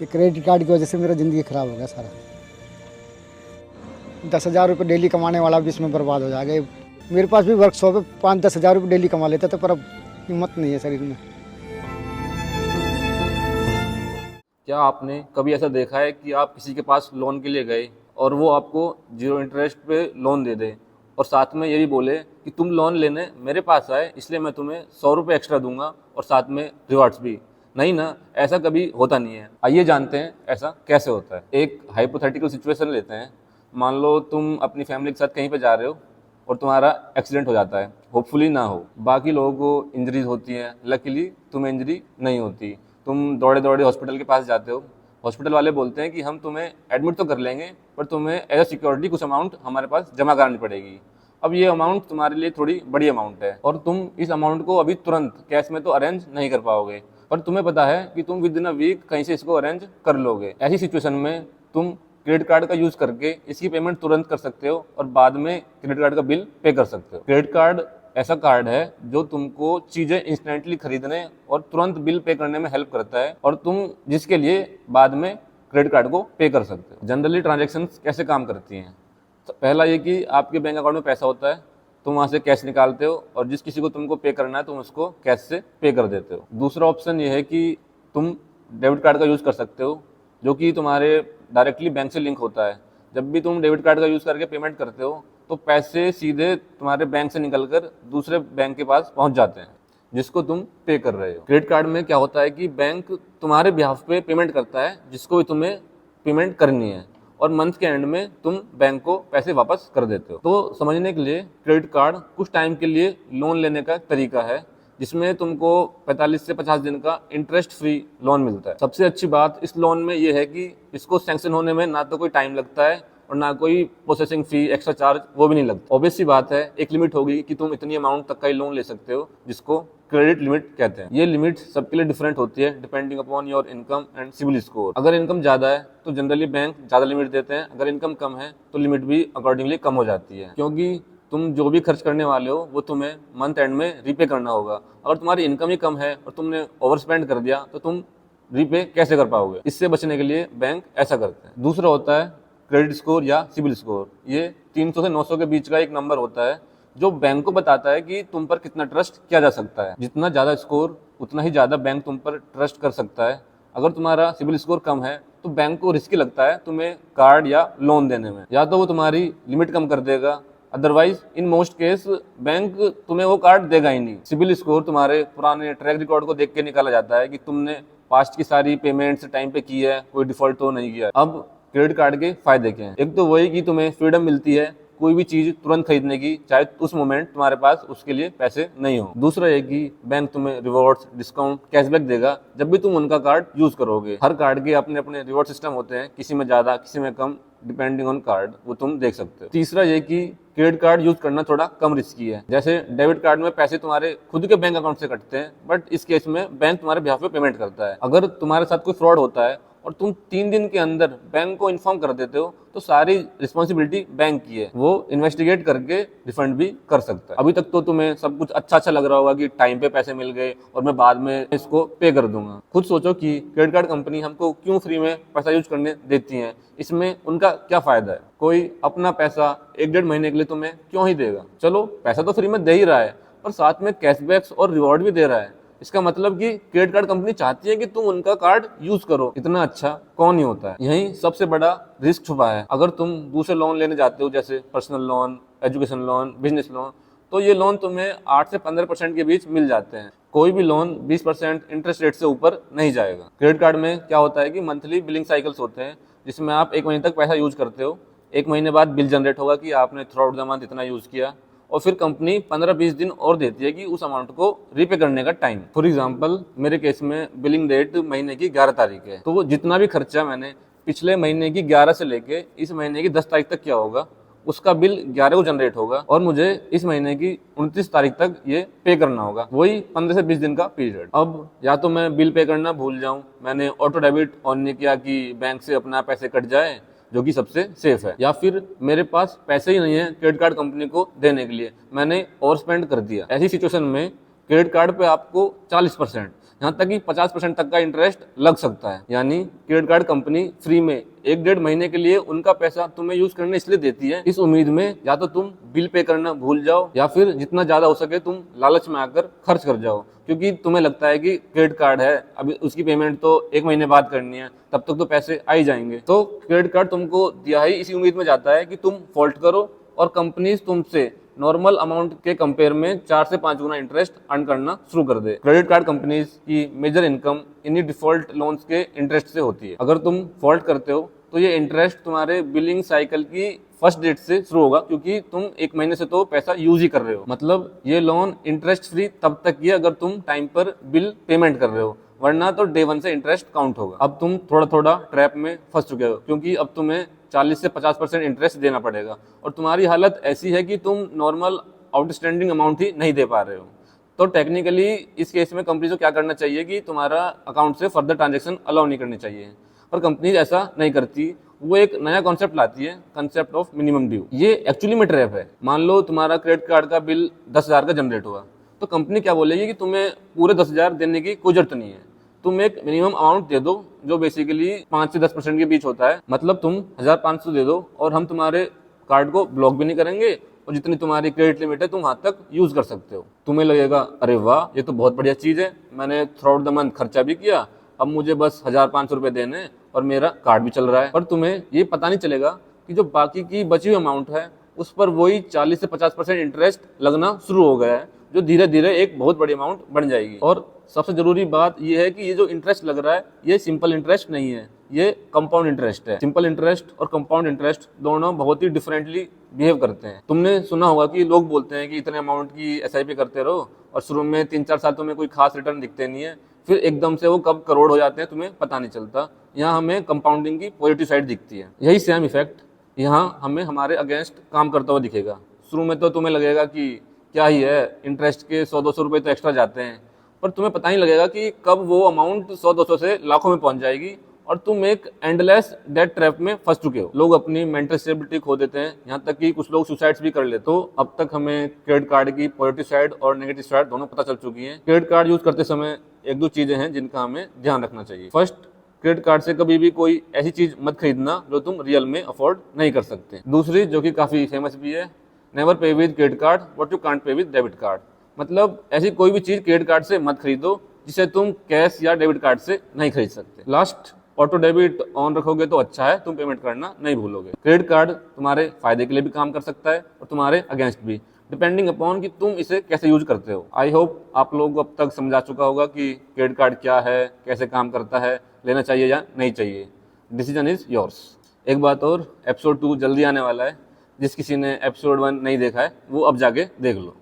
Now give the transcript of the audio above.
ये credit card की वजह से मेरा ज़िंदगी ख़राब हो गया सारा। 10,000 रुपये डेली कमाने वाला भी इसमें बर्बाद हो जाएगा। मेरे पास भी वर्कशॉप है, 5-10 हज़ार रुपये डेली कमा लेता था, पर अब हिम्मत नहीं है शरीर में। क्या आपने कभी ऐसा देखा है कि आप किसी के पास लोन के लिए गए और वो आपको 0 इंटरेस्ट पे लोन दे दे और साथ में ये भी बोले कि तुम लोन लेने मेरे पास आए इसलिए मैं तुम्हें 100 रुपये एक्स्ट्रा दूंगा और साथ में रिवार्ड्स भी? नहीं ना, ऐसा कभी होता नहीं है। आइए जानते हैं ऐसा कैसे होता है। एक हाइपोथेटिकल सिचुएशन लेते हैं। मान लो तुम अपनी फैमिली के साथ कहीं पे जा रहे हो और तुम्हारा एक्सीडेंट हो जाता है, होपफुली ना हो। बाकी लोगों को इंजरीज होती हैं, लकीली तुम्हें इंजरी नहीं होती। तुम दौड़े दौड़े हॉस्पिटल के पास जाते हो, हॉस्पिटल वाले बोलते हैं कि हम तुम्हें एडमिट तो कर लेंगे पर तुम्हें एज अ सिक्योरिटी कुछ अमाउंट हमारे पास जमा करानी पड़ेगी। अब ये अमाउंट तुम्हारे लिए थोड़ी बड़ी अमाउंट है और तुम इस अमाउंट को अभी तुरंत कैश में तो अरेंज नहीं कर पाओगे, पर तुम्हें पता है कि तुम विद इन अ वीक कहीं से इसको अरेंज कर लोगे। ऐसी सिचुएशन में तुम क्रेडिट कार्ड का यूज करके इसकी पेमेंट तुरंत कर सकते हो और बाद में क्रेडिट कार्ड का बिल पे कर सकते हो। क्रेडिट कार्ड ऐसा कार्ड है जो तुमको चीजें इंस्टेंटली खरीदने और तुरंत बिल पे करने में हेल्प करता है और तुम जिसके लिए बाद में क्रेडिट कार्ड को पे कर सकते हो। जनरली ट्रांजैक्शंस कैसे काम करती हैं? तो पहला ये कि आपके बैंक अकाउंट में पैसा होता है, तुम वहाँ से कैश निकालते हो और जिस किसी को तुमको पे करना है तुम उसको कैश से पे कर देते हो। दूसरा ऑप्शन ये है कि तुम डेबिट कार्ड का यूज़ कर सकते हो जो कि तुम्हारे डायरेक्टली बैंक से लिंक होता है। जब भी तुम डेबिट कार्ड का यूज़ करके पेमेंट करते हो तो पैसे सीधे तुम्हारे बैंक से निकलकर दूसरे बैंक के पास पहुंच जाते हैं जिसको तुम पे कर रहे हो। क्रेडिट कार्ड में क्या होता है कि बैंक तुम्हारे बिहाफ पे पेमेंट करता है जिसको भी तुम्हें पेमेंट करनी है और मंथ के एंड में तुम बैंक को पैसे वापस कर देते हो। तो समझने के लिए क्रेडिट कार्ड कुछ टाइम के लिए लोन लेने का तरीका है जिसमें तुमको 45 से 50 दिन का इंटरेस्ट फ्री लोन मिलता है। सबसे अच्छी बात इस लोन में ये है कि इसको सैंक्शन होने में ना तो कोई टाइम लगता है और ना कोई प्रोसेसिंग फी एक्स्ट्रा चार्ज वो भी नहीं लगता। ऑब्वियस सी बात है, एक लिमिट होगी कि तुम इतनी अमाउंट तक का ही लोन ले सकते हो जिसको क्रेडिट लिमिट कहते हैं। ये लिमिट सबके लिए डिफरेंट होती है depending upon your income and civil score. अगर इनकम ज़्यादा है तो जनरली बैंक ज़्यादा लिमिट देते हैं, अगर इनकम कम है तो लिमिट भी अकॉर्डिंगली कम हो जाती है क्योंकि तुम जो भी खर्च करने वाले हो वो तुम्हें मंथ एंड में रीपे करना होगा। अगर तुम्हारी इनकम ही कम है और तुमने ओवर स्पेंड कर दिया तो तुम रीपे कैसे कर पाओगे? इससे बचने के लिए बैंक ऐसा करते हैं। दूसरा होता है क्रेडिट स्कोर या सिबिल स्कोर। ये 300 से 900 के बीच का एक नंबर होता है जो बैंक को बताता है कि तुम पर कितना ट्रस्ट किया जा सकता है। जितना ज़्यादा स्कोर उतना ही ज़्यादा बैंक तुम पर ट्रस्ट कर सकता है। अगर तुम्हारा सिबिल स्कोर कम है तो बैंक को रिस्की लगता है तुम्हें कार्ड या लोन देने में, या तो वो तुम्हारी लिमिट कम कर देगा, otherwise in most case bank तुम्हें वो कार्ड देगा ही नहीं। सिबिल स्कोर तुम्हारे पुराने ट्रैक रिकॉर्ड को देख के निकाला जाता है कि तुमने पास्ट की सारी पेमेंट्स टाइम पे की है, कोई डिफॉल्ट तो नहीं किया। अब क्रेडिट कार्ड के फायदे क्या हैं? एक तो वही कि तुम्हें फ्रीडम मिलती है कोई भी चीज तुरंत खरीदने की, चाहे उस मोमेंट तुम्हारे पास उसके लिए पैसे नहीं हो। दूसरा ये कि बैंक तुम्हें रिवॉर्ड्स, डिस्काउंट, कैशबैक देगा जब भी तुम उनका कार्ड यूज करोगे। हर कार्ड के अपने अपने रिवॉर्ड सिस्टम होते हैं, किसी में ज्यादा किसी में कम, डिपेंडिंग ऑन कार्ड, वो तुम देख सकते हो। तीसरा ये कि क्रेडिट कार्ड यूज करना थोड़ा कम रिस्की है। जैसे डेबिट कार्ड में पैसे तुम्हारे खुद के बैंक अकाउंट से कटते हैं, बट इस केस में बैंक तुम्हारे बिहाफ पे पेमेंट करता है। अगर तुम्हारे साथ कोई फ्रॉड होता है और तुम 3 दिन के अंदर बैंक को इन्फॉर्म कर देते हो तो सारी रिस्पॉन्सिबिलिटी बैंक की है, वो इन्वेस्टिगेट करके रिफंड भी कर सकता है। अभी तक तो तुम्हें सब कुछ अच्छा अच्छा लग रहा होगा कि टाइम पे पैसे मिल गए और मैं बाद में इसको पे कर दूंगा। खुद सोचो कि क्रेडिट कार्ड कंपनी हमको क्यों फ्री में पैसा यूज करने देती है, इसमें उनका क्या फायदा है? कोई अपना पैसा 1-1.5 महीने के लिए तुम्हें क्यों ही देगा? चलो पैसा तो फ्री में दे ही रहा है पर साथ में कैशबैक्स और रिवॉर्ड भी दे रहा है। इसका मतलब कि क्रेडिट कार्ड कंपनी चाहती है कि तुम उनका कार्ड यूज करो। इतना अच्छा कौन ही होता है? यही सबसे बड़ा रिस्क छुपा है। अगर तुम दूसरे लोन लेने जाते हो जैसे personal loan, education loan, business loan, तो ये लोन तुम्हें 8 से 15% के बीच मिल जाते हैं। कोई भी लोन 20% इंटरेस्ट रेट से ऊपर नहीं जाएगा। क्रेडिट कार्ड में क्या होता है कि मंथली बिलिंग साइकिल्स होते हैं जिसमें आप 1 महीने तक पैसा यूज करते हो। 1 महीने बाद बिल जनरेट होगा कि आपने थ्रू आउट द मंथ इतना यूज किया और फिर कंपनी 15-20 दिन और देती है कि उस अमाउंट को रीपे करने का टाइम। फॉर एग्जांपल मेरे केस में बिलिंग डेट महीने की 11 तारीख है, तो वो जितना भी खर्चा मैंने पिछले महीने की 11 से लेके इस महीने की 10 तारीख तक किया होगा उसका बिल 11 को जनरेट होगा और मुझे इस महीने की 29 तारीख तक ये पे करना होगा, वही 15 से 20 दिन का पीरियड। अब या तो मैं बिल पे करना भूल जाऊं, मैंने ऑटो डेबिट ऑन नहीं किया कि बैंक से अपना पैसे कट जाए जो कि सबसे सेफ है, या फिर मेरे पास पैसे ही नहीं है क्रेडिट कार्ड कंपनी को देने के लिए, मैंने ओवर स्पेंड कर दिया। ऐसी सिचुएशन में क्रेडिट कार्ड पे आपको 40% यहाँ तक कि 50% तक का इंटरेस्ट लग सकता है। यानी क्रेडिट कार्ड कंपनी फ्री में 1-1.5 महीने के लिए उनका पैसा तुम्हें यूज करने इसलिए देती है, इस उम्मीद में या तो तुम बिल पे करना भूल जाओ या फिर जितना ज्यादा हो सके तुम लालच में आकर खर्च कर जाओ, क्योंकि तुम्हें लगता है कि क्रेडिट कार्ड है, अभी उसकी पेमेंट तो 1 महीने बाद करनी है, तब तक तो पैसे आ ही जाएंगे। तो क्रेडिट कार्ड तुमको दिया ही इसी उम्मीद में जाता है कि तुम फॉल्ट करो और कंपनी तुमसे नॉर्मल अमाउंट के कंपेयर में 4 से 5 गुना इंटरेस्ट अर्न करना शुरू कर दे। क्रेडिट कार्ड कंपनीज की मेजर इनकम इन्हीं डिफॉल्ट लोन्स के इंटरेस्ट से होती है। अगर तुम फॉल्ट करते हो तो ये इंटरेस्ट तुम्हारे बिलिंग साइकिल की फर्स्ट डेट से शुरू होगा, क्योंकि तुम 1 महीने से तो पैसा यूज ही कर रहे हो। मतलब ये लोन इंटरेस्ट फ्री तब तक ही अगर तुम टाइम पर बिल पेमेंट कर रहे हो, वरना तो डे 1 से इंटरेस्ट काउंट होगा। अब तुम थोड़ा थोड़ा ट्रैप में फंस चुके हो, क्योंकि अब तुम्हें 40 से 50% इंटरेस्ट देना पड़ेगा और तुम्हारी हालत ऐसी है कि तुम नॉर्मल आउटस्टैंडिंग अमाउंट ही नहीं दे पा रहे हो। तो टेक्निकली इस केस में कंपनी को क्या करना चाहिए कि तुम्हारा अकाउंट से फर्दर ट्रांजैक्शन अलाउ नहीं करनी चाहिए, पर कंपनी ऐसा नहीं करती। वो एक नया कॉन्सेप्ट लाती है, कंसेप्ट ऑफ मिनिमम ड्यू। ये एक्चुअली में ट्रैप है। मान लो तुम्हारा क्रेडिट कार्ड का बिल 10,000 का जनरेट हुआ, तो कंपनी क्या बोलेगी कि तुम्हें पूरे 10,000 देने की कोई जरूरत नहीं है, तुम एक मिनिमम अमाउंट दे दो जो बेसिकली 5 से 10% के बीच होता है। मतलब तुम 1,500 दे दो और हम तुम्हारे कार्ड को ब्लॉक भी नहीं करेंगे और जितनी तुम्हारी क्रेडिट लिमिट है तुम वहां तक यूज कर सकते हो। तुम्हें लगेगा अरे वाह ये तो बहुत बढ़िया चीज है, मैंने थ्रू आउट द मंथ खर्चा भी किया, अब मुझे बस 1,500 रुपए देने और मेरा कार्ड भी चल रहा है। पर तुम्हें ये पता नहीं चलेगा कि जो बाकी की बची हुई अमाउंट है उस पर वही 40 से 50% इंटरेस्ट लगना शुरू हो गया है, जो धीरे धीरे एक बहुत बड़ी अमाउंट बन जाएगी। और सबसे जरूरी बात यह है कि ये जो इंटरेस्ट लग रहा है ये सिंपल इंटरेस्ट नहीं है, ये कंपाउंड इंटरेस्ट है। सिंपल इंटरेस्ट और कंपाउंड इंटरेस्ट दोनों बहुत ही डिफरेंटली बिहेव करते हैं। तुमने सुना होगा कि लोग बोलते हैं कि इतने अमाउंट की SIP करते रहो और शुरू में 3-4 साल तुम्हें कोई खास रिटर्न दिखते नहीं है, फिर एकदम से वो कब करोड़ हो जाते हैं तुम्हें पता नहीं चलता। यहाँ हमें कंपाउंडिंग की पॉजिटिव साइड दिखती है। यही सेम इफेक्ट यहाँ हमें हमारे अगेंस्ट काम करता हुआ दिखेगा। शुरू में तो तुम्हें लगेगा कि क्या ही है, इंटरेस्ट के 100-200 रुपये तो एक्स्ट्रा जाते हैं, पर तुम्हें पता नहीं लगेगा कि कब वो अमाउंट 100-200 से लाखों में पहुंच जाएगी और तुम एक एंडलेस डेट ट्रैप में फंस चुके हो। लोग अपनी मेंटल स्टेबिलिटी खो देते हैं, यहाँ तक कि कुछ लोग सुसाइड्स भी कर लेते। तो अब तक हमें क्रेडिट कार्ड की पॉजिटिव साइड और नेगेटिव साइड दोनों पता चल चुकी हैं। क्रेडिट कार्ड यूज करते समय 1-2 चीजें हैं जिनका हमें ध्यान रखना चाहिए। फर्स्ट, क्रेडिट कार्ड से कभी भी कोई ऐसी चीज मत खरीदना जो तुम रियल में अफोर्ड नहीं कर सकते। दूसरी, जो कि काफी फेमस भी है, नेवर पे with credit card what you can't pay with debit card. मतलब ऐसी कोई भी चीज क्रेडिट कार्ड से मत खरीदो जिसे तुम कैश या डेबिट कार्ड से नहीं खरीद सकते। लास्ट, ऑटो डेबिट ऑन रखोगे तो अच्छा है, तुम पेमेंट करना नहीं भूलोगे। क्रेडिट कार्ड तुम्हारे फायदे के लिए भी काम कर सकता है और तुम्हारे अगेंस्ट भी, डिपेंडिंग अपॉन कि तुम इसे कैसे यूज करते हो। आई होप आप लोग अब तक समझा चुका होगा कि क्रेडिट कार्ड क्या है, कैसे काम करता है, लेना चाहिए या नहीं चाहिए। Decision is yours. एक बात और, एपिसोड 2 जल्दी आने वाला है। जिस किसी ने एपिसोड 1 नहीं देखा है वो अब जाके देख लो।